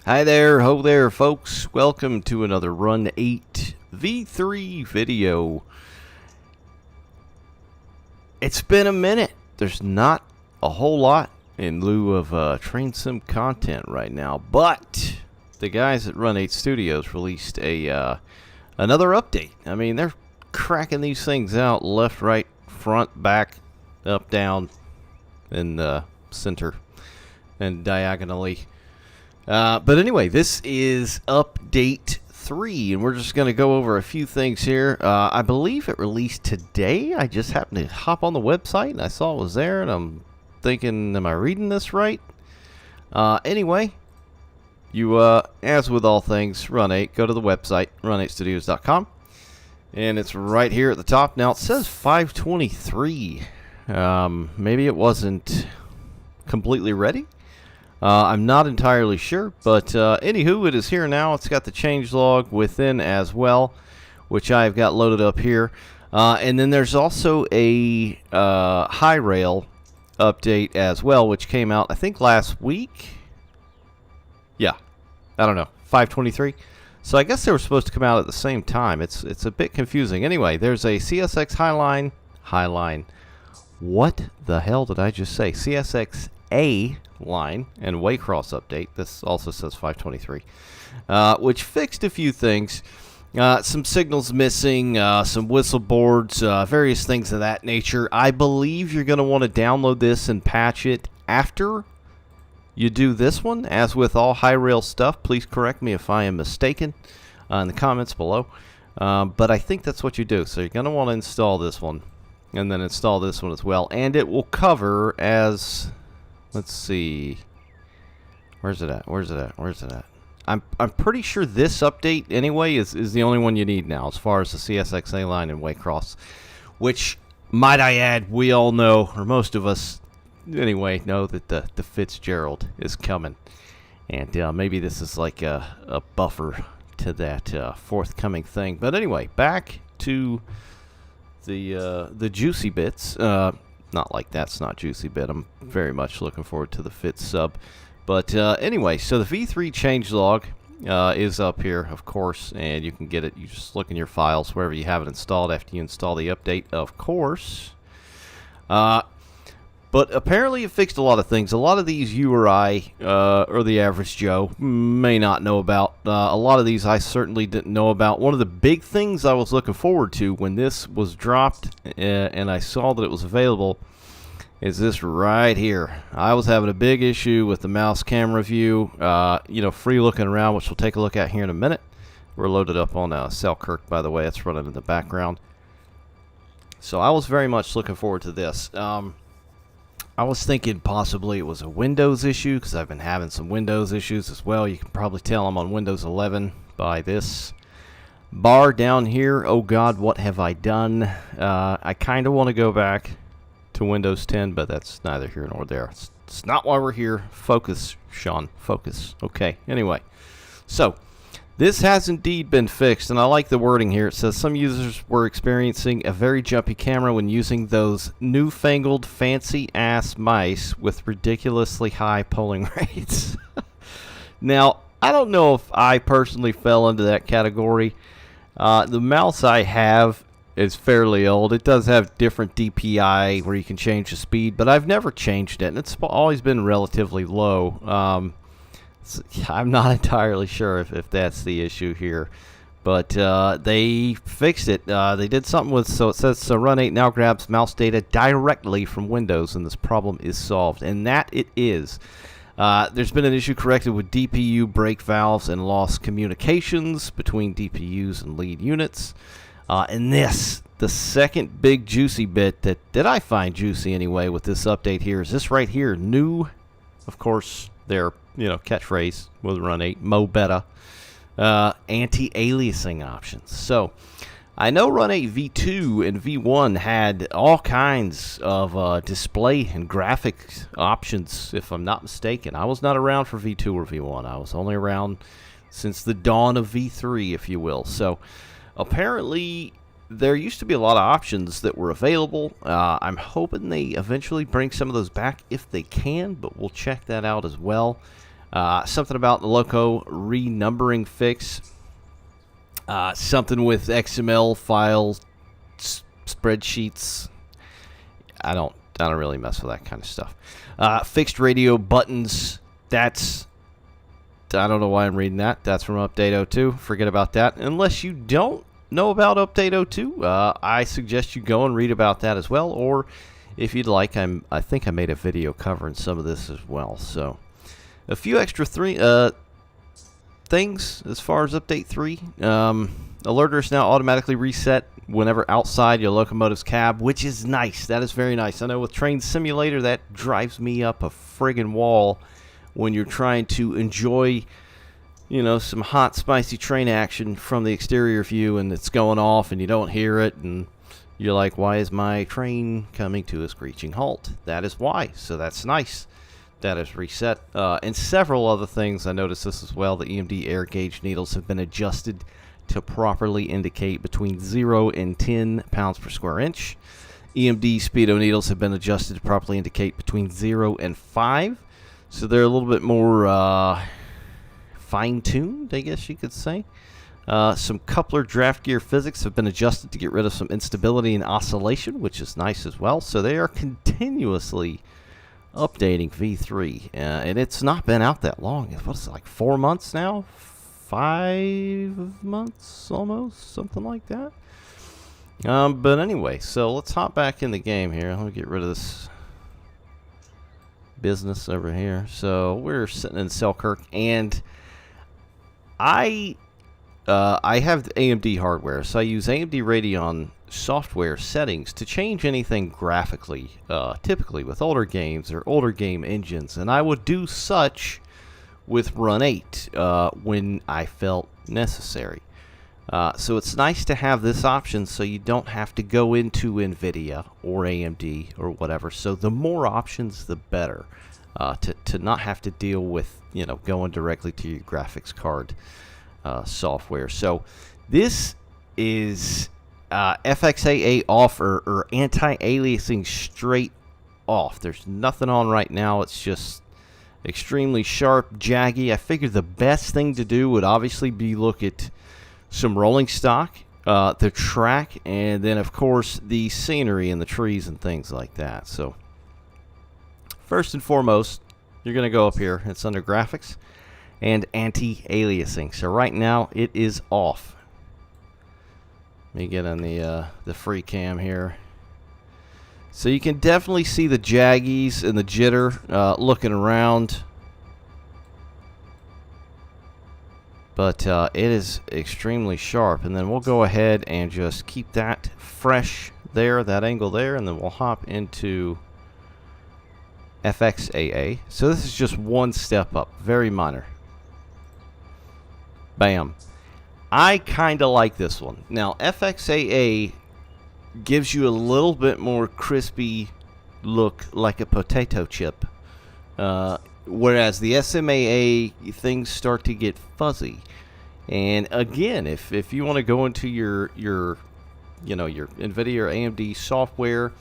Hi there, ho there, folks. Welcome to another Run 8 V3 video. It's been a minute. There's not a whole lot in lieu of train sim content right now, but the guys at Run 8 Studios released another update. I mean, they're cracking these things out left, right, front, back, up, down, and center, and diagonally. But anyway, this is update 3, and we're just going to go over a few things here. I believe it released today. I just happened to hop on the website, and I saw it was there, and I'm thinking, am I reading this right? Anyway, you, as with all things Run 8, go to the website, run8studios.com, and it's right here at the top. Now, it says 523. Maybe it wasn't completely ready. I'm not entirely sure, but anywho, it is here now. It's got the changelog within as well, which I've got loaded up here. And then there's also a Hyrail update as well, which came out, I think, last week. Yeah, I don't know, 523. So I guess they were supposed to come out at the same time. It's a bit confusing. Anyway, there's a CSX Highline. What the hell did I just say? CSX A line and Waycross update. This also says 523, which fixed a few things. Some signals missing, some whistle boards, various things of that nature. I believe you're going to want to download this and patch it after you do this one. As with all Hyrail stuff, please correct me if I am mistaken in the comments below. But I think that's what you do. So you're going to want to install this one and then install this one as well. And it will cover as... Let's see. Where's it at? I'm pretty sure this update anyway is the only one you need now as far as the CSXA line and Waycross, which, might I add, we all know, or most of us anyway, know that the Fitzgerald is coming. And maybe this is like a buffer to that forthcoming thing. But anyway, back to the juicy bits. Not like that's not juicy bit. I'm very much looking forward to the Fitz sub. But anyway, so the V3 changelog is up here, of course, and you can get it. You just look in your files wherever you have it installed after you install the update, of course. But apparently it fixed a lot of things. A lot of these you or I, or the average Joe, may not know about. A lot of these I certainly didn't know about. One of the big things I was looking forward to when this was dropped and I saw that it was available is this right here. I was having a big issue with the mouse camera view, free looking around, which we'll take a look at here in a minute. We're loaded up on Selkirk, by the way. It's running in the background. So I was very much looking forward to this. I was thinking possibly it was a Windows issue because I've been having some Windows issues as well. You can probably tell I'm on Windows 11 by this bar down here. Oh God, what have I done? I kind of want to go back to Windows 10, but that's neither here nor there. It's not why we're here. Focus, Sean, focus. Okay, anyway. So, this has indeed been fixed, and I like the wording here. It says some users were experiencing a very jumpy camera when using those newfangled fancy-ass mice with ridiculously high polling rates. Now, I don't know if I personally fell into that category. The mouse I have is fairly old. It does have different DPI where you can change the speed, but I've never changed it, and it's always been relatively low. I'm not entirely sure if that's the issue here, but they fixed it. They did something with, so it says, so Run 8 now grabs mouse data directly from Windows, and this problem is solved, and that it is. There's been an issue corrected with DPU brake valves and lost communications between DPUs and lead units. And this, the second big juicy bit that I find juicy anyway with this update here, is this right here. New, of course, their catchphrase with Run 8, Mo Betta, anti-aliasing options. So I know Run 8 V2 and V1 had all kinds of display and graphics options, if I'm not mistaken. I was not around for V2 or V1. I was only around since the dawn of V3, if you will. So apparently there used to be a lot of options that were available. I'm hoping they eventually bring some of those back if they can, but we'll check that out as well. Something about the loco renumbering fix. Something with XML files, spreadsheets. I don't really mess with that kind of stuff. Fixed radio buttons. I don't know why I'm reading that. That's from Update 02. Forget about that. Unless you don't know about Update 02, I suggest you go and read about that as well. Or if you'd like, I think I made a video covering some of this as well. So a few extra things as far as Update 3. Alerters now automatically reset whenever outside your locomotive's cab, which is nice. That is very nice. I know with Train Simulator, that drives me up a friggin' wall when you're trying to enjoy, some hot, spicy train action from the exterior view, and it's going off and you don't hear it, and you're like, why is my train coming to a screeching halt? That is why. So that's nice. That is reset. And several other things. I noticed this as well. The EMD air gauge needles have been adjusted to properly indicate between 0 and 10 pounds per square inch. EMD speedo needles have been adjusted to properly indicate between 0 and 5. So they're a little bit more fine-tuned, I guess you could say. Some coupler draft gear physics have been adjusted to get rid of some instability and oscillation, which is nice as well. So they are continuously updating V3. And it's not been out that long. What's it, like 4 months now? 5 months almost? Something like that. But anyway, so let's hop back in the game here. Let me get rid of this business over here. So we're sitting in Selkirk, and I have AMD hardware, so I use AMD Radeon software settings to change anything graphically, typically with older games or older game engines, and I would do such with Run 8 when I felt necessary. So it's nice to have this option so you don't have to go into NVIDIA or AMD or whatever. So the more options, the better. To not have to deal with, going directly to your graphics card software. So this is FXAA off or anti-aliasing straight off. There's nothing on right now. It's just extremely sharp, jaggy. I figured the best thing to do would obviously be look at some rolling stock, the track, and then of course the scenery and the trees and things like that. So first and foremost, you're going to go up here. It's under graphics and anti-aliasing. So right now it is off. Let me get on the free cam here. So you can definitely see the jaggies and the jitter looking around. But it is extremely sharp. And then we'll go ahead and just keep that fresh there, that angle there. And then we'll hop into FXAA. So this is just one step up. Very minor. Bam. I kind of like this one. Now, FXAA gives you a little bit more crispy look, like a potato chip. Whereas the SMAA, things start to get fuzzy. And again, if you want to go into your NVIDIA or AMD software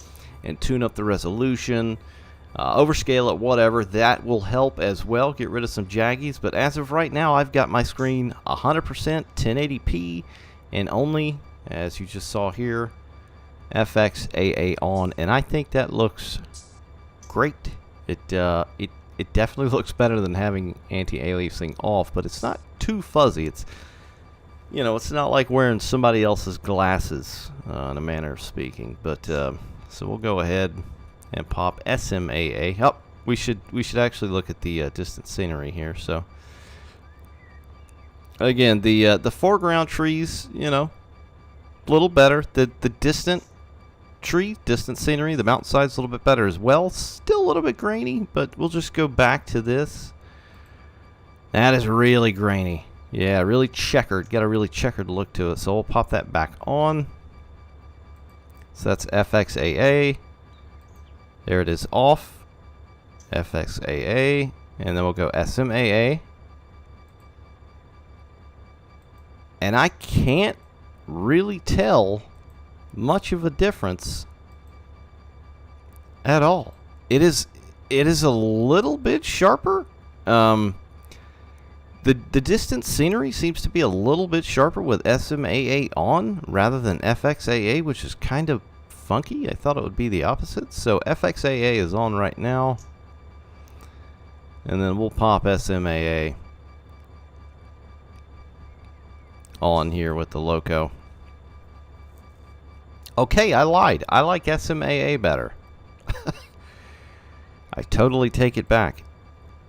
and tune up the resolution, overscale it, whatever, that will help as well. Get rid of some jaggies. But as of right now, I've got my screen 100% 1080p and only, as you just saw here, FXAA on, and I think that looks great. It definitely looks better than having anti-aliasing off, but it's not too fuzzy. It's it's not like wearing somebody else's glasses, in a manner of speaking. But so we'll go ahead and pop SMAA. Oh, we should actually look at the distant scenery here. So again, the foreground trees, a little better. The distant scenery, the mountainside's a little bit better as well. Still a little bit grainy, but we'll just go back to this. That is really grainy. Yeah, really checkered. Got a really checkered look to it. So we'll pop that back on. So that's FXAA. There it is, off. FXAA. And then we'll go SMAA. And I can't really tell much of a difference at all. It is a little bit sharper. The distant scenery seems to be a little bit sharper with SMAA on rather than FXAA, which is kind of funky. I thought it would be the opposite. So FXAA is on right now. And then we'll pop SMAA on here with the loco. Okay, I lied. I like SMAA better. I totally take it back.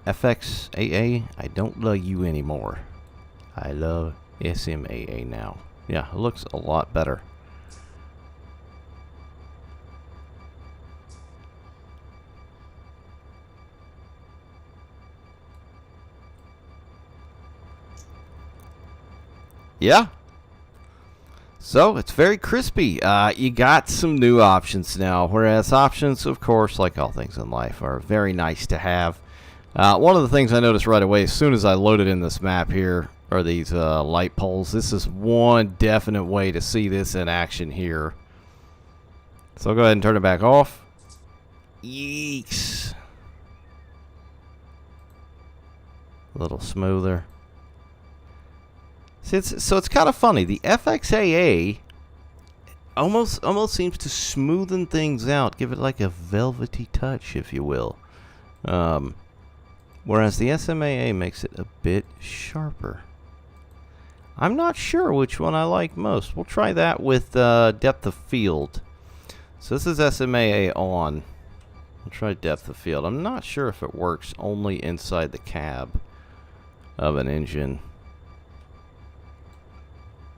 FXAA, I don't love you anymore. I love SMAA now. Yeah, it looks a lot better. Yeah. So, it's very crispy. You got some new options now, whereas options, of course, like all things in life, are very nice to have. One of the things I noticed right away, as soon as I loaded in this map here, are these light poles. This is one definite way to see this in action here. So I'll go ahead and turn it back off. Yeeks. A little smoother. See, so it's kind of funny. The FXAA almost seems to smoothen things out, give it like a velvety touch, if you will. Whereas the SMAA makes it a bit sharper. I'm not sure which one I like most. We'll try that with depth of field. So this is SMAA on. We'll try depth of field. I'm not sure if it works only inside the cab of an engine.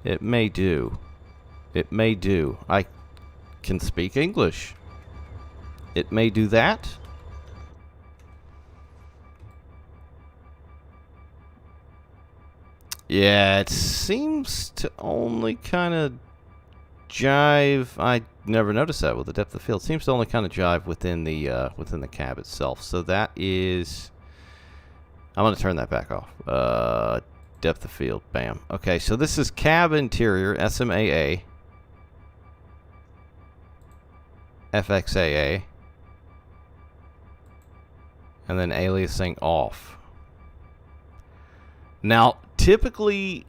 It may do. It may do. I can speak English. It may do that. Yeah, it seems to only kind of jive. I never noticed that with the depth of field. It seems to only kind of jive within the cab itself. So that is. I'm going to turn that back off. Depth of field. Bam. Okay, so this is cab interior SMAA, FXAA, and then aliasing off. Now, typically,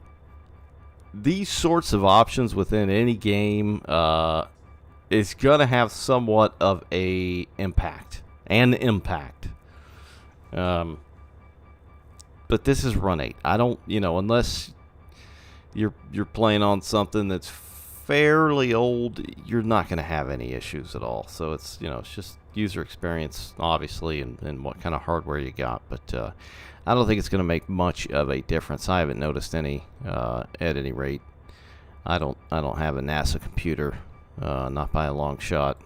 these sorts of options within any game is going to have somewhat of an impact. But this is Run 8. I don't, unless you're playing on something that's fairly old, you're not going to have any issues at all. So it's, it's just user experience, obviously, and what kind of hardware you got. But I don't think it's going to make much of a difference. I haven't noticed any at any rate. I don't have a NASA computer, not by a long shot.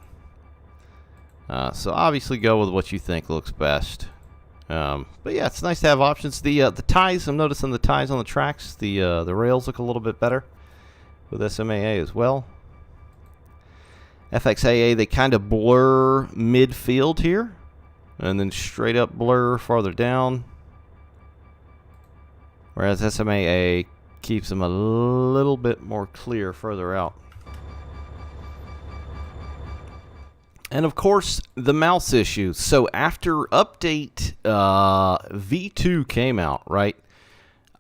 So obviously go with what you think looks best. But yeah, it's nice to have options. The ties, I'm noticing the ties on the tracks, the rails look a little bit better with SMAA as well. FXAA, they kind of blur midfield here, and then straight up blur farther down. Whereas SMAA keeps them a little bit more clear further out. And of course, the mouse issue. So after update V2 came out, right?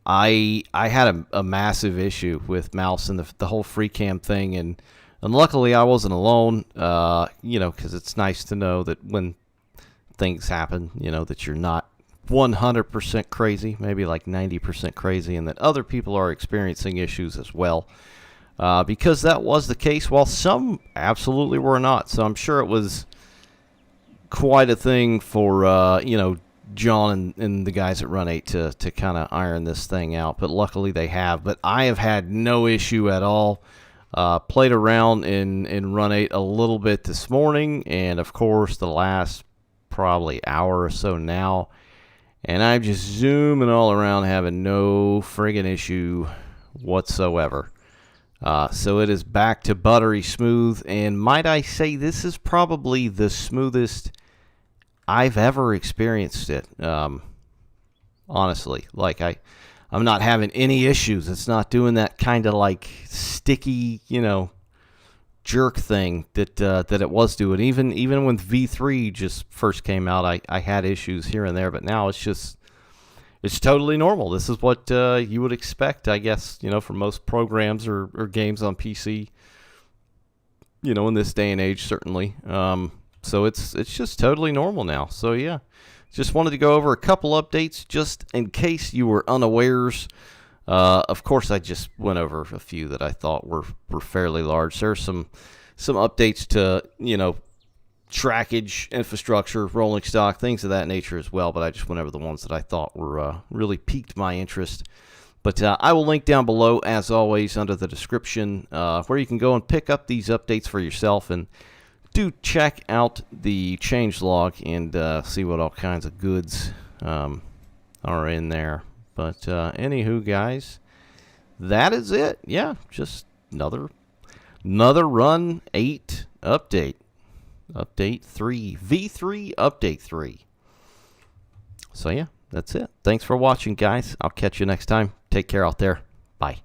I had a massive issue with mouse and the whole FreeCam thing, and luckily I wasn't alone. Because it's nice to know that when things happen, that you're not 100% crazy, maybe like 90% crazy, and that other people are experiencing issues as well. Because that was the case, while some absolutely were not. So I'm sure it was quite a thing for, John and the guys at Run 8 to kind of iron this thing out. But luckily they have. But I have had no issue at all. Played around in Run 8 a little bit this morning, and of course the last probably hour or so now. And I'm just zooming all around, having no friggin' issue whatsoever. So it is back to buttery smooth, and might I say this is probably the smoothest I've ever experienced it. Honestly, like I'm not having any issues. It's not doing that kind of like sticky, jerk thing that it was doing. Even when V3 just first came out, I had issues here and there, but now it's just it's totally normal. This is what you would expect, I guess, from most programs or games on PC, in this day and age, certainly. So it's just totally normal now. So yeah, just wanted to go over a couple updates just in case you were unawares. Of course, I just went over a few that I thought were fairly large. There's some updates to, trackage, infrastructure, rolling stock, things of that nature as well, but I just went over the ones that I thought were really piqued my interest. But I will link down below, as always, under the description, where you can go and pick up these updates for yourself, and do check out the changelog and see what all kinds of goods are in there. But anywho, guys, that is it. Yeah, just another Run 8 update. Update 3. V3 Update 3. So yeah, that's it. Thanks for watching, guys. I'll catch you next time. Take care out there. Bye.